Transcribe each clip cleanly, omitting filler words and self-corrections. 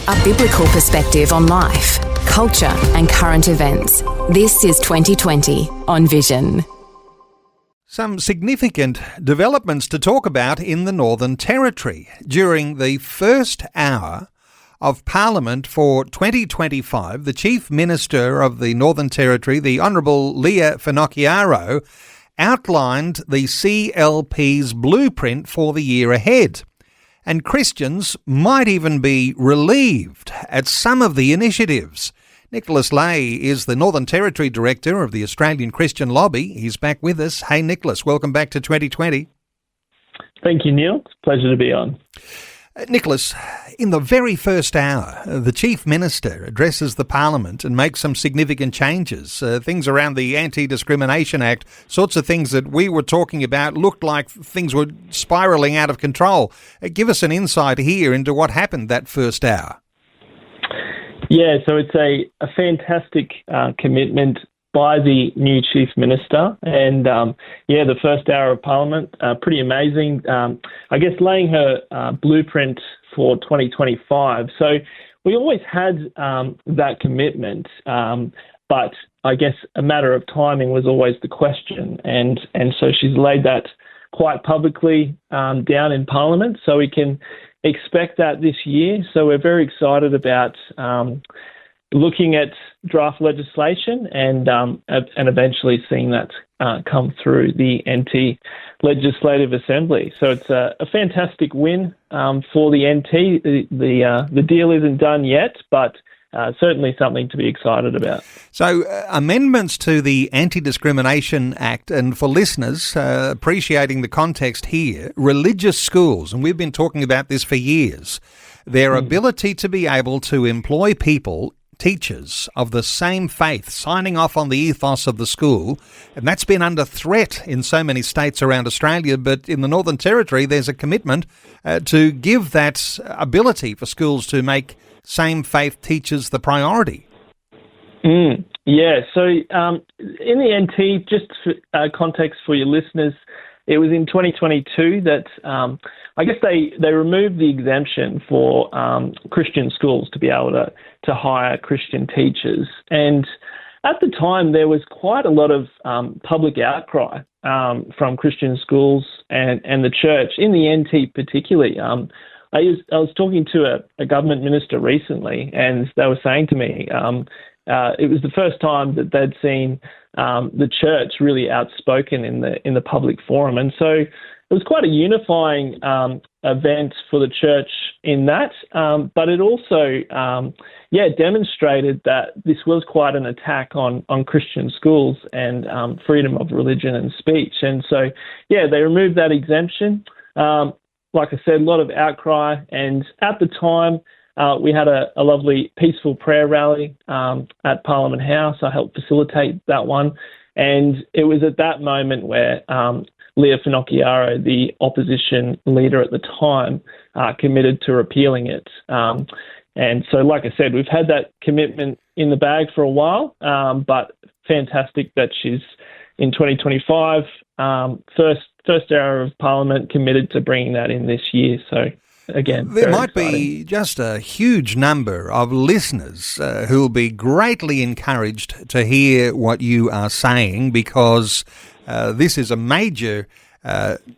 A biblical perspective on life, culture and current events. This is 2020 on Vision. Some significant developments to talk about in the Northern Territory during the first hour of Parliament for 2025. The Chief Minister of the Northern Territory, the Honourable Leah Finocchiaro, outlined the CLP's blueprint for the year ahead. And Christians might even be relieved at some of the initiatives. Nicholas Lay is the Northern Territory Director of the Australian Christian Lobby. He's back with us. Hey, Nicholas, welcome back to 2020. Thank you, Neil. It's a pleasure to be on. Nicholas, in the very first hour, the Chief Minister addresses the Parliament and makes some significant changes. Things around the Anti-Discrimination Act, sorts of things that we were talking about looked like things were spiralling out of control. Give us an insight here into what happened that first hour. Yeah, so it's a fantastic commitment by the new Chief Minister. And, the first hour of Parliament, pretty amazing. I guess laying her blueprint for 2025. So we always had that commitment, but I guess a matter of timing was always the question. And so she's laid that quite publicly down in Parliament, so we can expect that this year. So we're very excited about looking at draft legislation and eventually seeing that come through the NT Legislative Assembly. So it's a fantastic win for the NT. The deal isn't done yet, but certainly something to be excited about. So amendments to the Anti-Discrimination Act, and for listeners, appreciating the context here, religious schools, and we've been talking about this for years, their ability to be able to employ teachers of the same faith, signing off on the ethos of the school, and that's been under threat in so many states around Australia, but in the Northern Territory there's a commitment to give that ability for schools to make same faith teachers the priority. Yeah, so in the NT, just for, context for your listeners, it was in 2022 that I guess they removed the exemption for Christian schools to be able to hire Christian teachers. And at the time, there was quite a lot of public outcry from Christian schools and the church, in the NT particularly. I was talking to a government minister recently, and they were saying to me it was the first time that they'd seen the church really outspoken in the public forum, and so it was quite a unifying event for the church in that. But it also, demonstrated that this was quite an attack on Christian schools and freedom of religion and speech, and so they removed that exemption. Like I said, a lot of outcry, and at the time, we had a lovely peaceful prayer rally at Parliament House. I helped facilitate that one, and it was at that moment where Leah Finocchiaro, the opposition leader at the time, committed to repealing it. And so, like I said, we've had that commitment in the bag for a while, but fantastic that she's in 2025, first hour of Parliament, committed to bringing that in this year. So, again, there might be just a huge number of listeners who will be greatly encouraged to hear what you are saying, because this is a major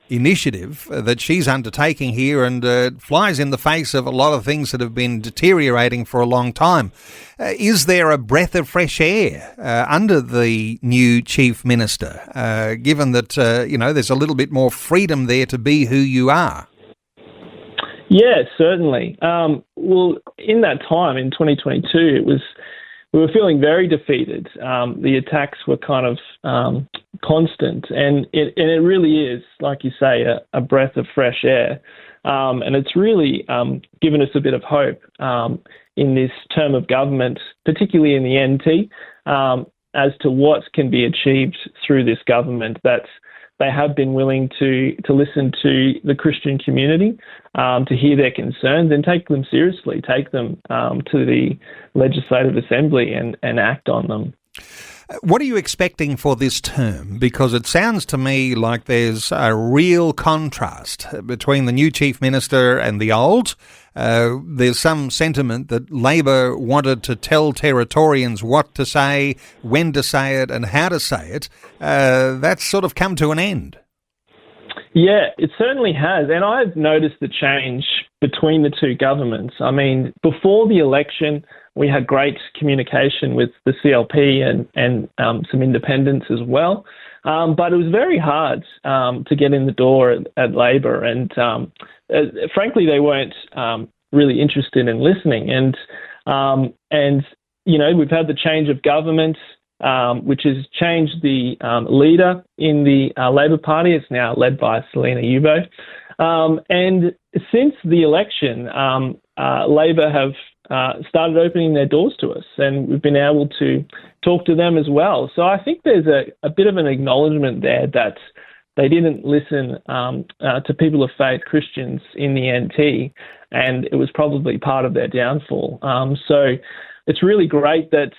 initiative that she's undertaking here, and flies in the face of a lot of things that have been deteriorating for a long time. Is there a breath of fresh air under the new Chief Minister, given that there's a little bit more freedom there to be who you are? Yeah, certainly. Well, in that time, in 2022, we were feeling very defeated. The attacks were kind of constant, and it really is, like you say, a breath of fresh air. And it's really given us a bit of hope in this term of government, particularly in the NT, as to what can be achieved through this government, that they have been willing to listen to the Christian community, to hear their concerns and take them seriously, take them to the Legislative Assembly and act on them. What are you expecting for this term? Because it sounds to me like there's a real contrast between the new Chief Minister and the old. There's some sentiment that Labor wanted to tell Territorians what to say, when to say it and how to say it. That's sort of come to an end. Yeah, it certainly has. And I've noticed the change between the two governments. I mean, before the election, we had great communication with the CLP and some independents as well. But it was very hard to get in the door at Labor. And frankly, they weren't really interested in listening. And you know, we've had the change of government, which has changed the leader in the Labor Party. It's now led by Selina Yubo. And since the election, Labor have started opening their doors to us, and we've been able to talk to them as well. So I think there's a bit of an acknowledgement there that they didn't listen to people of faith, Christians, in the NT, and it was probably part of their downfall. So it's really great that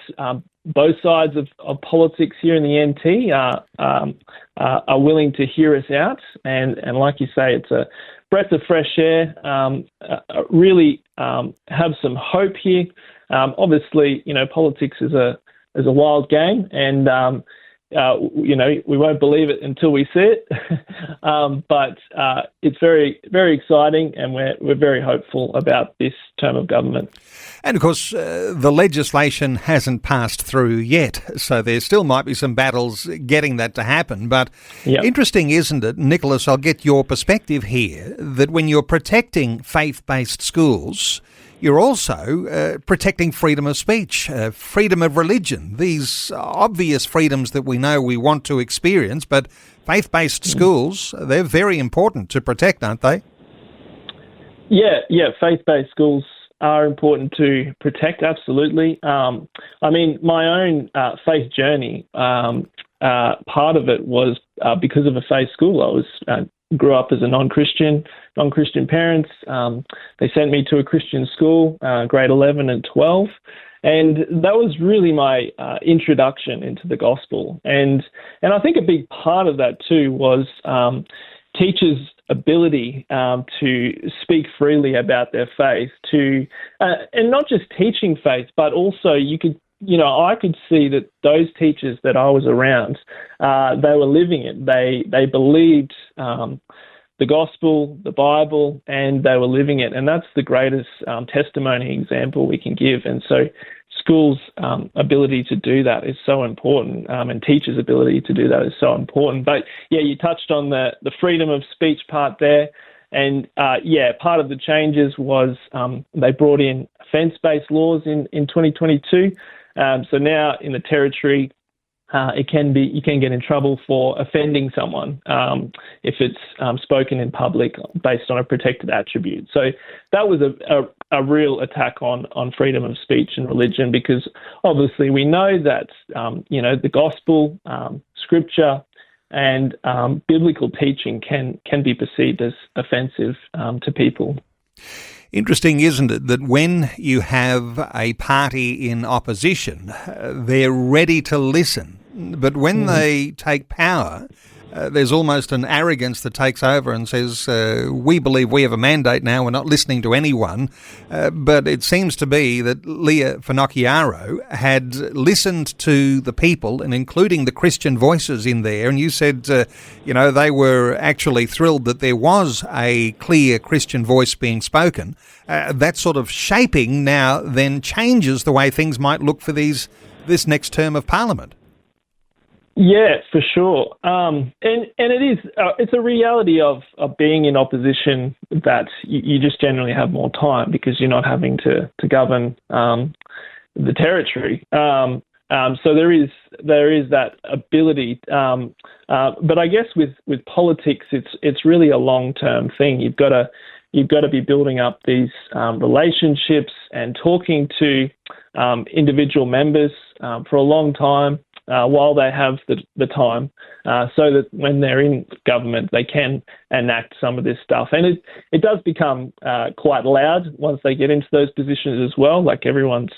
both sides of politics here in the NT are willing to hear us out, and like you say, it's a breath of fresh air. Really have some hope here. Obviously, you know, politics is a wild game, and you know, we won't believe it until we see it. But it's very, very exciting, and we're very hopeful about this term of government. And of course, the legislation hasn't passed through yet, so there still might be some battles getting that to happen. But Interesting, isn't it, Nicholas? I'll get your perspective here, that when you're protecting faith-based schools, you're also protecting freedom of speech, freedom of religion, these obvious freedoms that we know we want to experience, but faith-based schools, they're very important to protect, aren't they? Yeah, faith-based schools are important to protect, absolutely. I mean, my own faith journey, part of it was because of a faith school. I was grew up as a non-Christian parents. They sent me to a Christian school, grade 11 and 12. And that was really my introduction into the gospel. And I think a big part of that too was teachers' ability to speak freely about their faith, and not just teaching faith, but also I could see that those teachers that I was around, they were living it. They believed the gospel, the Bible, and they were living it. And that's the greatest testimony example we can give. And so schools' ability to do that is so important, and teachers' ability to do that is so important. But yeah, you touched on the freedom of speech part there. And part of the changes was they brought in offence-based laws in 2022. So now in the Territory, you can get in trouble for offending someone if it's spoken in public based on a protected attribute. So that was a real attack on freedom of speech and religion, because obviously we know that the gospel, scripture, and biblical teaching can be perceived as offensive to people. Interesting, isn't it, that when you have a party in opposition, they're ready to listen, but when they take power, there's almost an arrogance that takes over and says, we believe we have a mandate now, we're not listening to anyone. But it seems to be that Leah Finocchiaro had listened to the people, and including the Christian voices in there, and you said, they were actually thrilled that there was a clear Christian voice being spoken. That sort of shaping now then changes the way things might look for this next term of Parliament. Yeah, for sure. And it is, it's a reality of being in opposition that you just generally have more time because you're not having to govern the Territory. So there is that ability. But I guess with politics, it's really a long-term thing. You've got to be building up these relationships and talking to individual members for a long time. While they have the time, so that when they're in government, they can enact some of this stuff. And it does become quite loud once they get into those positions as well. Like everyone's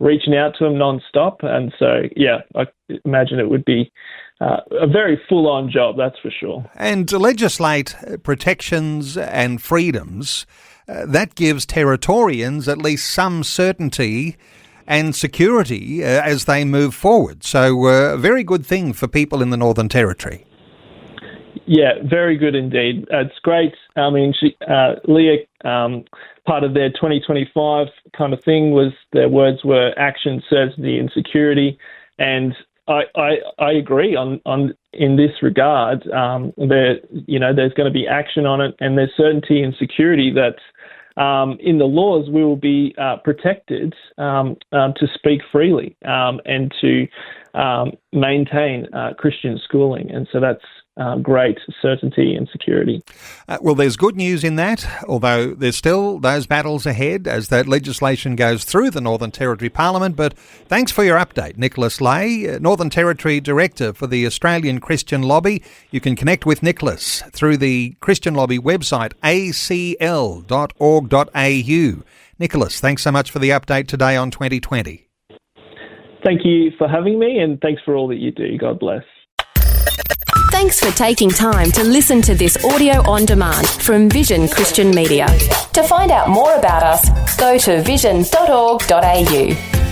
reaching out to them non-stop. And so, yeah, I imagine it would be a very full-on job, that's for sure. And to legislate protections and freedoms, that gives Territorians at least some certainty and security as they move forward. So a very good thing for people in the Northern Territory. Yeah, very good indeed. It's great. I mean, Leah, part of their 2025 kind of thing was their words were action, certainty and security. And I agree on in this regard. There's going to be action on it, and there's certainty and security that in the laws we will be protected to speak freely and to maintain Christian schooling. And so that's great certainty and security. Well, there's good news in that, although there's still those battles ahead as that legislation goes through the Northern Territory Parliament. But thanks for your update, Nicholas Lay, Northern Territory Director for the Australian Christian Lobby. You can connect with Nicholas through the Christian Lobby website, acl.org.au. Nicholas, thanks so much for the update today on 2020. Thank you for having me, and thanks for all that you do. God bless. Thanks for taking time to listen to this audio on demand from Vision Christian Media. To find out more about us, go to vision.org.au.